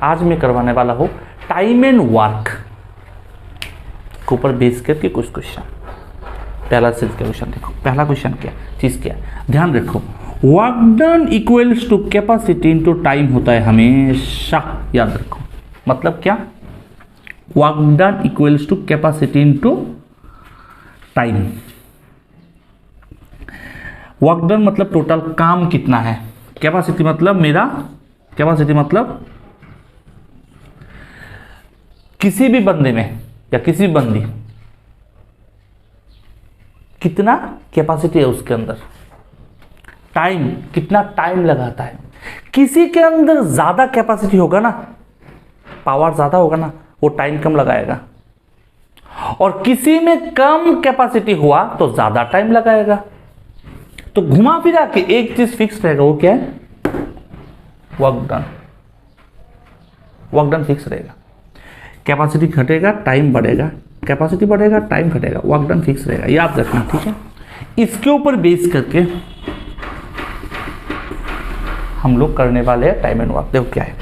आज मैं करवाने वाला हूँ टाइम एंड वर्क के ऊपर बेस करके कुछ क्वेश्चन। पहला चीज का क्वेश्चन देखो, पहला क्वेश्चन क्या चीज क्या है, ध्यान रखो। Work done equals to capacity into time होता है हमेशा, याद रखो। मतलब क्या, work done equals to capacity into time. Work done मतलब टोटल काम कितना है, कैपेसिटी मतलब मेरा, कैपेसिटी मतलब किसी भी बंदे में या किसी भी बंदी कितना कैपेसिटी है उसके अंदर, टाइम कितना टाइम लगाता है। किसी के अंदर ज्यादा कैपेसिटी होगा ना, पावर ज्यादा होगा ना, वो टाइम कम लगाएगा, और किसी में कम कैपेसिटी हुआ तो ज्यादा टाइम लगाएगा। तो घुमा फिरा के एक चीज फिक्स रहेगा, वो क्या है, work done. Work done fix रहेगा, कैपेसिटी घटेगा टाइम बढ़ेगा, कैपेसिटी बढ़ेगा टाइम घटेगा, वर्क डन फिक्स रहेगा, याद रखना, ठीक है। इसके ऊपर बेस करके हम लोग करने वाले हैं टाइम एंड वर्क। देखो क्या है,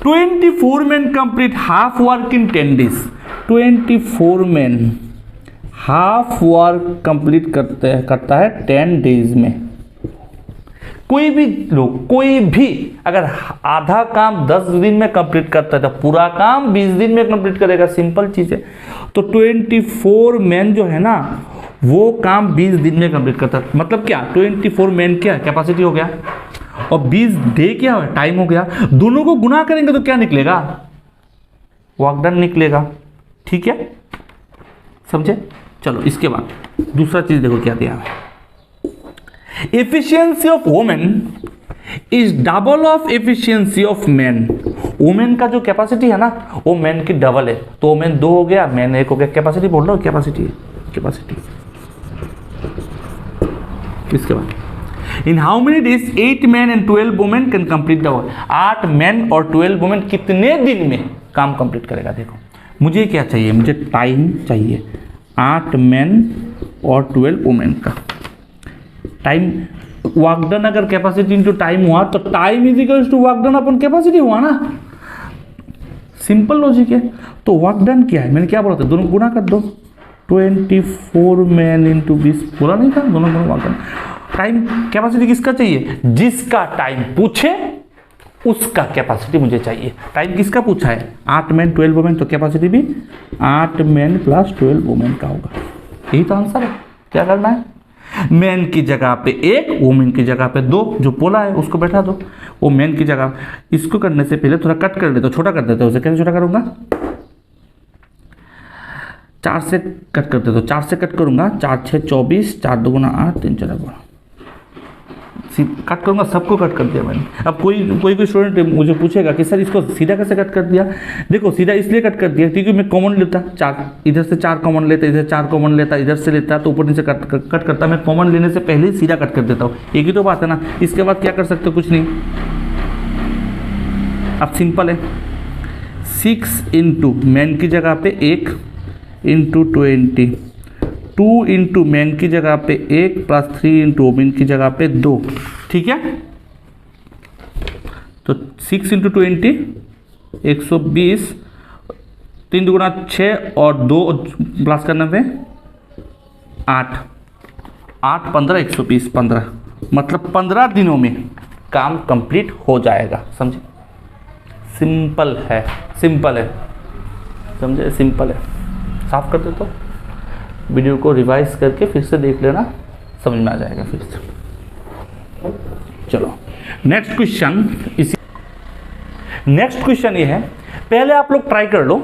24 men complete half work in 10 days। 24 men half work complete करता है 10 days में। कोई भी लोग, कोई भी अगर आधा काम 10 दिन में कंप्लीट करता है तो पूरा काम 20 दिन में कंप्लीट करेगा, सिंपल चीज है। तो 24 men जो है ना, वो काम 20 दिन में कंप्लीट करता है। मतलब क्या, 24 men क्या कैपेसिटी हो गया, और 20 डे क्या हो, टाइम हो गया। दोनों को गुना करेंगे तो क्या निकलेगा, वर्क डन निकलेगा, ठीक है, समझे। चलो इसके बाद दूसरा चीज देखो क्या दिया है, efficiency of women is double of efficiency of man. Women का जो कैपेसिटी है ना, वो मैन की डबल है। तो वुमेन 2 हो गया, मैन 1 हो गया। कैपेसिटी बोल रहा हूँ, कैपेसिटी कैपेसिटी। इसके बाद in how many days 8 men and 12 women can complete the work. 8 men और 12 women कितने दिन में काम कंप्लीट करेगा। देखो मुझे क्या चाहिए, मुझे टाइम चाहिए 8 men और 12 women का टाइम। वर्क डन अगर कैपेसिटी इनटू टाइम हुआ तो time is equals to work done अपन कैपेसिटी हुआ ना, सिंपल लॉजिक है। तो वर्क डन क्या है, मैंने क्या बोला था, दोनों गुना कर दो। 24 men इंटू 20 बोला नहीं था, दोनों वर्क डन। टाइम कैपेसिटी किसका चाहिए, जिसका टाइम पूछे उसका कैपेसिटी मुझे चाहिए। टाइम किसका पूछा है, 8 men 12 women, तो कैपेसिटी भी 8 men प्लस 12 women का होगा। यही तो आंसर है। क्या करना है, मैन की जगह पे 1, वुमेन की जगह पे 2, जो पोला है उसको बैठा दो। वो मैन की जगह, इसको करने से पहले थोड़ा कट कर देते हो, छोटा कर देते हो। उसे कैसे छोटा करूंगा, 4 से कट कर देते हो। 4 से कट करूंगा, 4 6 24, 4 2 8, 3 4 12 कट करूंगा, सबको कट कर दिया मैंने। अब कोई स्टूडेंट मुझे पूछेगा कि सर इसको सीधा कैसे कट कर दिया। देखो सीधा इसलिए कट कर दिया क्योंकि मैं कॉमन लेता, 4 इधर से 4 कॉमन लेता, इधर 4 कॉमन लेता, इधर से लेता, तो ऊपर नीचे कट करता। मैं कॉमन लेने से पहले ही सीधा कट कर देता हूँ। एक ही तो बात है ना। इसके बाद क्या कर सकते हो, कुछ नहीं। अब सिंपल है, 6 इंटू मैन की जगह पे 1 इंटू 20, 2 इंटू मैन की जगह पे 1 प्लस 3 इंटू वुमेन की जगह पे 2, ठीक है। तो 6 इंटू 20 120, 3 2 6 और 2 प्लस करने पे 8 8 15 120 15, मतलब 15 दिनों में काम कंप्लीट हो जाएगा। समझे, सिंपल है, सिंपल है, समझे, सिंपल है। साफ कर दे तो वीडियो को रिवाइज करके फिर से देख लेना, समझ में आ जाएगा फिर से। चलो नेक्स्ट क्वेश्चन, इसी नेक्स्ट क्वेश्चन ये है। पहले आप लोग ट्राई कर लो,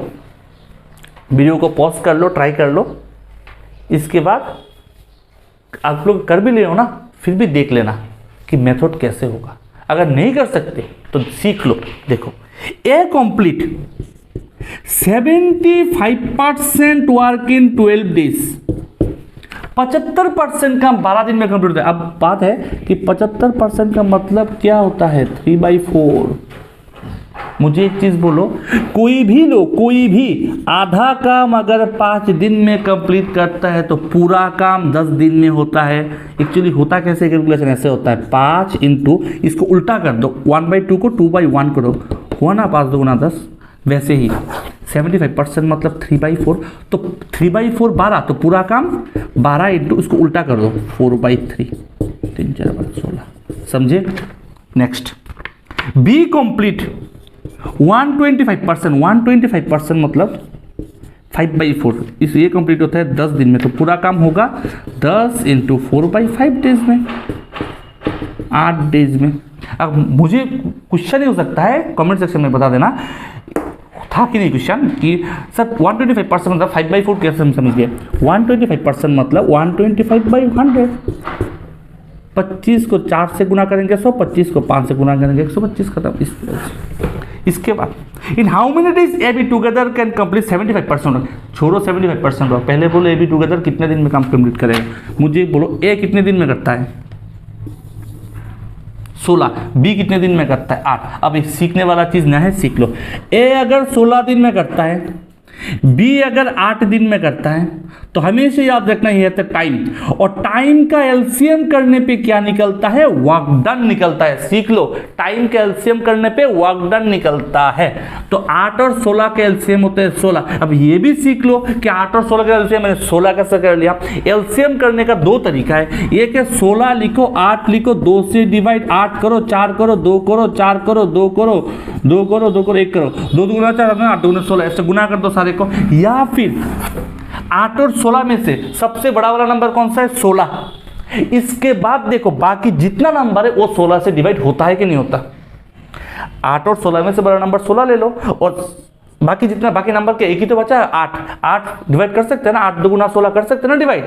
वीडियो को पॉज कर लो, ट्राई कर लो। इसके बाद आप लोग कर भी ले हो ना, फिर भी देख लेना कि मेथड कैसे होगा। अगर नहीं कर सकते तो सीख लो। देखो, ए कंप्लीट 75% वर्क इन 12 days। 75% काम 12 दिन में कंप्लीट होता है। अब बात है कि 75% का मतलब क्या होता है, 3/4। मुझे एक चीज बोलो, कोई भी लोग, कोई भी आधा काम अगर 5 दिन में कंप्लीट करता है तो पूरा काम 10 दिन में होता है। एक्चुअली होता कैसे, कैलकुलेशन ऐसे होता है, 5 इंटू, इसको उल्टा कर दो, 1/2 को 2/1 करो, हुआ ना 5 2 × 10। वैसे ही 75% मतलब 3/4, तो 3/4 12, तो पूरा काम 12 इंटू उसको उल्टा कर दो 4/3, 3 4 12 16। समझे? नेक्स्ट बी कंप्लीट 125%, 125% मतलब 5/4, इस ये कंप्लीट होता है 10 दिन में, तो पूरा काम होगा 10 इंटू 4/5 डेज में, 8 डेज में। अब मुझे क्वेश्चन ही हो सकता है, कमेंट सेक्शन में बता देना था कि नहीं क्वेश्चन कि सर 125% मतलब 5/4 कैसे हम समझ गए? 125% मतलब 125/100, 25 को 4 से गुना करेंगे 100, 25 को 5 से गुना करेंगे 125, खत्म। इसके बाद in how many days A be together can complete 75%? छोड़ो 75%, पहले बोलो ए बी टुगेदर कितने दिन में काम कंप्लीट करेगा। मुझे बोलो ए कितने दिन में करता है? 16। बी कितने दिन में करता है? 8। अब एक सीखने वाला चीज ना है, सीख लो। ए अगर 16 दिन में करता है, बी अगर 8 दिन में करता है, तो हमेशा याद रखना ही है टाइम, और टाइम का एलसीएम करने पे क्या निकलता है? वर्क डन निकलता है। सीख लो, टाइम का एलसीएम करने पे वर्क डन निकलता है। तो 8 और 16 का एलसीएम होता है 16। अब ये भी सीख लो कि 8 और 16 का एलसीएम मैंने 16 कैसे कर लिया। एलसीएम करने का 2 तरीका है, एक है 16 लिखो 8 लिखो, 2 से डिवाइड, 8 करो 4 करो 2 करो 4 करो 2 करो 2 करो 2 करो 1 करो, 2 गुना 4 8 गुना 16, ऐसे गुना कर दो सारे को। या फिर 8 और 16 में से सबसे बड़ा वाला नंबर कौन सा है? 16। इसके बाद देखो बाकी जितना नंबर है वो 16 से डिवाइड होता है कि नहीं होता। 8 और 16 में से बड़ा नंबर 16 ले लो, और बाकी जितना बाकी नंबर के एक ही तो बचा है 8। 8 डिवाइड कर सकते हैं ना, 8 2 गुना 16 कर सकते हैं ना डिवाइड।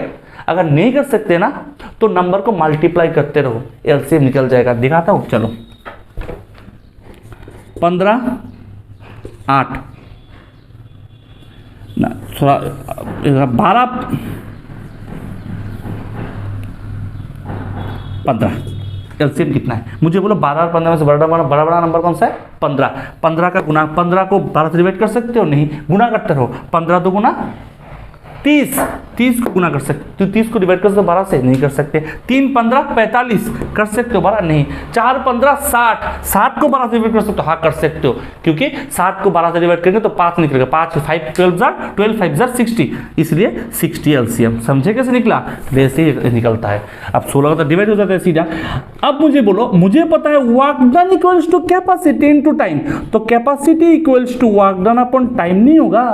अगर नहीं कर सकते ना तो नंबर को मल्टीप्लाई करते रहो, एलसीएम निकल जाएगा। दिखाता हूं, चलो। 15 8 ना 12 15, एलसीएम कितना है? मुझे बोलो 12 और 15 में से बड़ा नंबर कौन सा है? 15। 15 का गुना, 15 को 12 से डिवाइड कर सकते हो? नहीं, गुना करते रहो। 15 2 गुना 30, 30 को गुना कर सकते हो, 30 को डिवाइड कर सकते हो 12 से? नहीं कर सकते। 3 15 45 कर सकते हो 12? नहीं। 4 15 60, 60 को 12 से डिवाइड कर सकते हो? हाँ कर सकते हो, क्योंकि 60 को 12 से डिवाइड करेंगे तो 5 निकलेगा। 5 5 12 5 60, इसलिए 60 एलसीएम। समझे कैसे निकला? वैसे ही निकलता है। अब 16 का तो डिवाइड हो जाता है सीधा। अब मुझे बोलो, मुझे पता है work done equals to capacity into time, तो capacity equals to work done upon time नहीं होगा।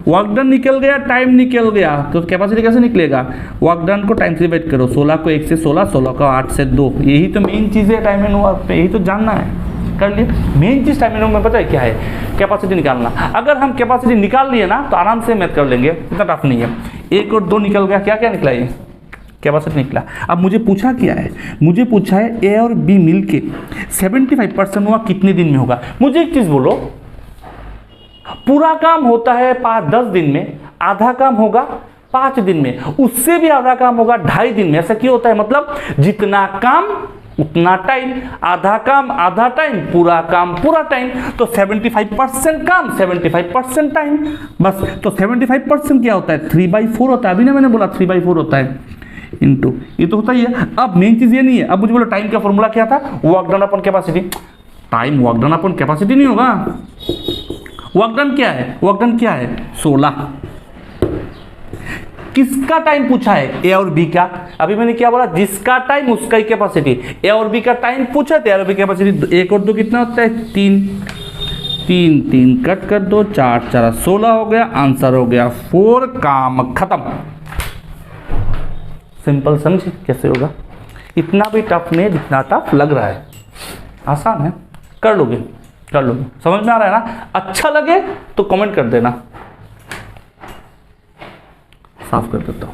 वर्क डन निकल गया, टाइम निकल गया, तो कैपेसिटी कैसे निकलेगा? वर्क डन को टाइम से डिवाइड करो, 16 को 1 से 16, 16 को 8 से 2। यही तो मेन चीज़ है टाइम एंड वर्क, यही तो जानना है। कर लिए main cheese time and work में पता है क्या है? कैपेसिटी निकालना। अगर हम कैपेसिटी निकाल लिए ना तो आराम से मैथ कर लेंगे, इतना टफ नहीं है। 1 और 2 निकल गया, क्या क्या निकला? ये कैपेसिटी निकला। अब मुझे पूछा क्या है? मुझे पूछा है ए और बी मिलके 75% हुआ कितने दिन में होगा। मुझे एक चीज़ बोलो, पूरा काम होता है 10 दिन में, आधा काम होगा 5 दिन में, उससे भी आधा काम होगा 2.5 दिन में। ऐसा क्यों होता है? मतलब जितना काम उतना टाइम, आधा काम आधा टाइम, पूरा काम पूरा टाइम। तो 75% काम 75% टाइम, बस। तो 75% क्या होता है? 3/4 होता है। अभी ना मैंने बोला 3/4 होता है, इनटू ये तो होता ही है। अब मेन चीज ये नहीं है। अब मुझे बोलो टाइम का फॉर्मूला क्या था? Work done upon capacity. Time work done upon capacity नहीं होगा। वर्क डन क्या है? वर्क डन क्या है? 16। किसका टाइम पूछा है? ए और बी का। अभी मैंने क्या बोला? जिसका टाइम उसका ही कैपेसिटी। ए और बी का टाइम पूछा है, ए और बी कैपेसिटी। 1 और 2 कितना होता है? 3 3 3 कट कर दो, 4 4 16 हो गया, आंसर हो गया 4। काम खत्म। सिंपल, समझे कैसे होगा? इतना भी टफ नहीं, जितना टफ लग रहा है, आसान है, कर लोगे कर लोगे। समझ में आ रहा है ना? अच्छा लगे तो कमेंट कर देना, साफ कर देता हूं।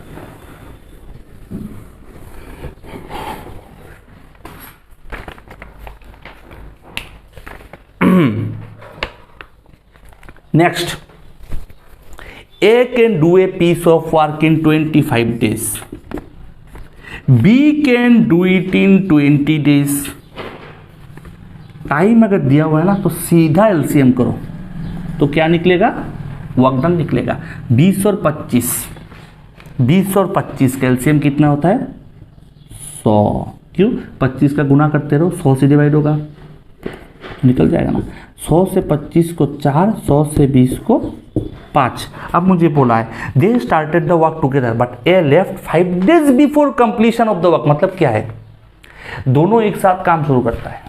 Next, A can do a piece of work in 25 days. B can do it in 20 days. Time अगर दिया हुआ है ना तो सीधा एलसीएम करो तो क्या निकलेगा? वर्क डन निकलेगा। 20 और 25, 20 और 25 का एलसीएम कितना होता है? 100। क्यों? 25 का गुना करते रहो, 100 से डिवाइड होगा। निकल जाएगा ना। 100 से 25 को 4, 100 से 20 को 5। अब मुझे बोला है they started the work together but A left 5 days before completion of the work. मतलब क्या है, दोनों एक साथ काम शुरू करता है।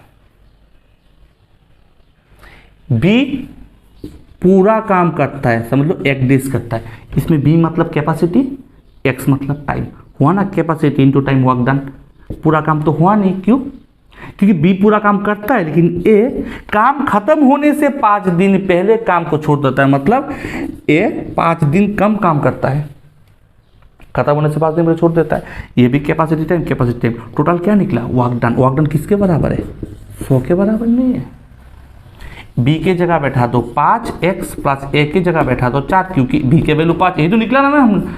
बी पूरा काम करता है, समझ लो 1 days करता है। इसमें बी मतलब कैपेसिटी, एक्स मतलब टाइम। हुआ ना, capacity into time work done. पूरा काम तो हुआ नहीं, क्यों? क्योंकि बी पूरा काम करता है लेकिन ए काम खत्म होने से 5 दिन पहले काम को छोड़ देता है। मतलब ए 5 दिन कम काम करता है, खत्म होने से 5 दिन पहले छोड़ देता है। ये भी capacity time, capacity time. Total क्या निकला? Work done. वर्क डन किसके बराबर है? 100 के बराबर नहीं है। बी के जगह बैठा दो 5x प्लस ए की जगह बैठा दो 4, क्योंकि बी के वैल्यू 5। यही तो निकला ना, हम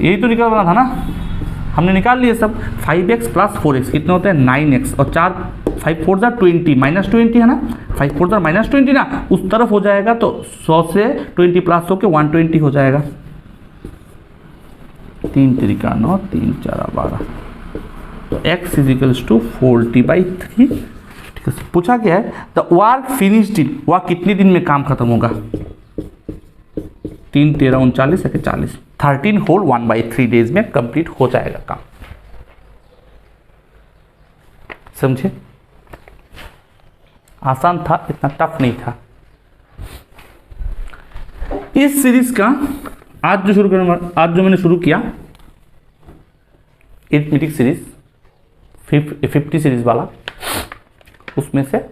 यही तो निकल रहा था ना, हमने निकाल लिए सब। 5x प्लस 4x कितने होते हैं? 9x। और 4 5 4 20 माइनस 20 है ना, 5 4 माइनस 20 ना, उस तरफ हो जाएगा तो 100 से 20 प्लस होकर 120 हो जाएगा। 3 तरीका 9, 3 4 12। तो x इज इक्वल्स टू 40/3। ठीक है, पूछा क्या है? द वर्क फिनिश्ड इन, वह कितने दिन में काम खत्म होगा? 3 13 39 है 40। 13 होल 1/3 डेज में कंप्लीट हो जाएगा काम। समझे? आसान था, इतना टफ नहीं था। इस सीरीज का आज जो मैंने शुरू किया अरिथमेटिक सीरीज 50 सीरीज वाला, उसमें से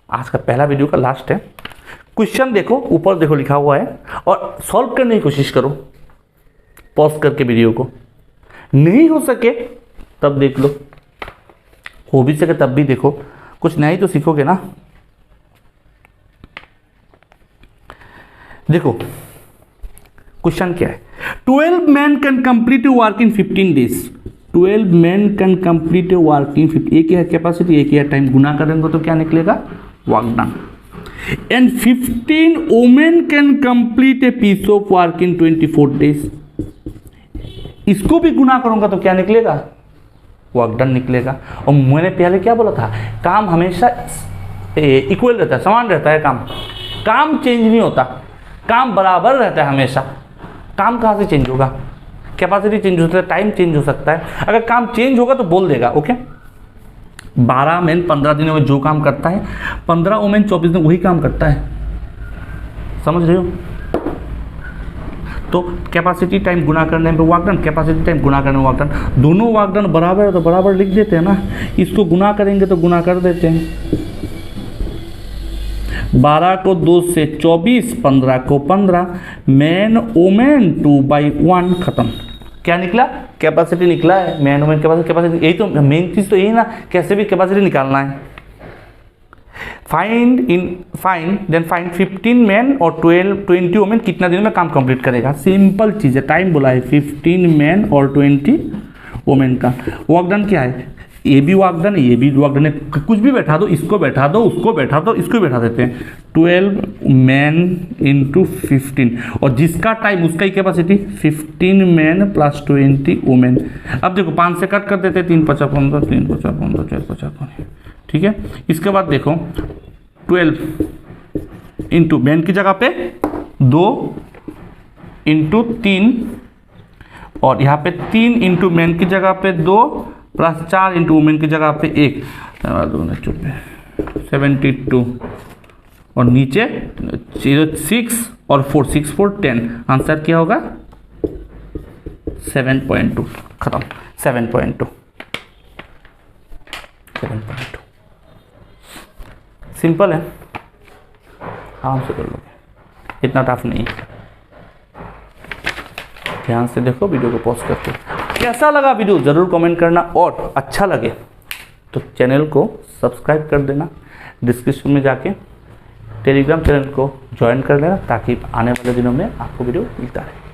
आज का पहला वीडियो का लास्ट है। क्वेश्चन देखो, ऊपर देखो लिखा हुआ है, और सॉल्व करने की कोशिश करो पॉज करके वीडियो को। नहीं हो सके तब देख लो, हो भी सके तब भी देखो, कुछ नया ही तो सीखोगे ना। देखो क्वेश्चन क्या है? 12 men can complete a work in 15 days। 12 men can complete a work in 15। एक ही है कैपेसिटी, एक ही है टाइम, गुना करेंगे तो क्या निकलेगा? Work done. And 15 women can complete a piece of work in 24 days। इसको भी गुना करूंगा तो क्या निकलेगा? वर्क डन निकलेगा। और मैंने पहले क्या बोला था? काम हमेशा इक्वल रहता है, समान रहता है। काम चेंज नहीं होता, काम बराबर रहता है हमेशा। काम कहाँ से चेंज होगा? कैपेसिटी चेंज हो सकता है, टाइम चेंज हो सकता है। अगर काम चेंज होगा तो बोल देगा। ओके, 12 मैन 15 दिनों में जो काम करता है, 15 वुमेन 24 दिन वही काम करता है। समझ रहे हो? तो कैपेसिटी टाइम गुना करने में वर्क डन, कैपेसिटी टाइम गुना करने में वर्क डन। दोनों वर्क डन बराबर है तो बराबर लिख देते हैं ना। इसको गुना करेंगे तो गुना कर देते हैं। 12 को 2 से 24, 15 को 15, मैन वुमेन 2/1 खत्म। क्या निकला? कैपेसिटी निकला है। मैन वुमेन कैपेसिटी, यही तो मेन चीज तो यही ना, कैसे भी कैपेसिटी निकालना है। फाइंड 15 मैन और 20 वुमेन कितना दिन में काम कंप्लीट करेगा। सिंपल चीज है, टाइम बोला है। 15 मैन और 20 वुमेन का वर्क डन क्या है? ये भी वर्क डन है, ये भी वर्क डन है। कुछ भी बैठा दो, इसको बैठा दो, उसको बैठा दो, इसको बैठा देते हैं। 12 मैन इंटू 15, और जिसका टाइम उसका ही कैपेसिटी 15 मैन प्लस 20 वुमेन। अब देखो 5 से कट कर देते हैं, 3 5 15, 3 5 15, 4 5 15। ठीक है, इसके बाद देखो 12 इंटू मैन की जगह पे 2 इंटू 3, और यहाँ पे 3 इंटू मैन की जगह पे 2 प्लस 4 इंटू वुमेन की जगह पे 1, 72, और नीचे 6 और 4, 6 4 10। आंसर क्या होगा? 7.2। खत्म। 7.2 सिंपल है, आराम से कर लोगे, इतना टफ नहीं है। ध्यान से देखो, वीडियो को पॉज करके। कैसा लगा वीडियो ज़रूर कमेंट करना, और अच्छा लगे तो चैनल को सब्सक्राइब कर देना। डिस्क्रिप्शन में जाके टेलीग्राम चैनल को ज्वाइन कर लेना, ताकि आने वाले दिनों में आपको वीडियो मिलता रहे।